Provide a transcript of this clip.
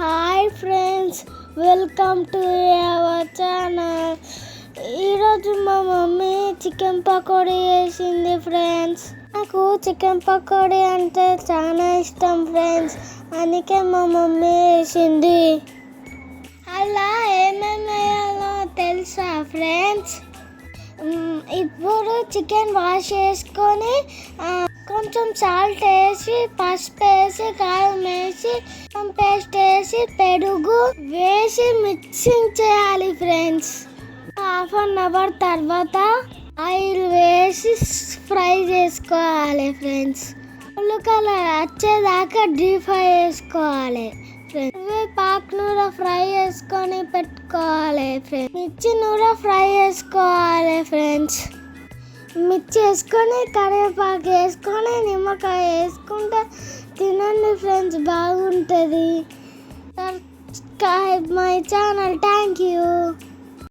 Hi friends, welcome to our channel. ఈరోజు మా mummy chicken pakodi వేసింది ఫ్రెండ్స్. నాకు చికెన్ పకోడీ అంటే చాలా ఇష్టం ఫ్రెండ్స్, అందుకే మా మమ్మీ వేసింది. అలా ఏమేమి వేయాలో తెలుసా ఫ్రెండ్స్? ఇప్పుడు చికెన్ వాష్ చేసుకొని కొంచెం సాల్ట్ వేసి, పసుపు వేసి, కారం వేసి, పేస్ట్ వేసి, పెరుగు వేసి మిక్సింగ్ చేయాలి ఫ్రెండ్స్. హాఫ్ అన్ అవర్ తర్వాత ఆయిల్ వేసి ఫ్రై చేసుకోవాలి ఫ్రెండ్స్. ఉల్లికలర్ వచ్చేదాకా డీప్ ఫ్రై చేసుకోవాలి ఫ్రెండ్స్. పాక్ నూర ఫ్రై చేసుకొని పెట్టుకోవాలి ఫ్రెండ్స్. మిర్చి నూర ఫ్రై చేసుకోవాలి ఫ్రెండ్స్. మిర్చి వేసుకొని, కరివేపాకు వేసుకొని, నిమ్మకాయ వేసుకుంటే తినండి ఫ్రెండ్స్, బాగుంటుంది. Subscribe my channel. Thank you.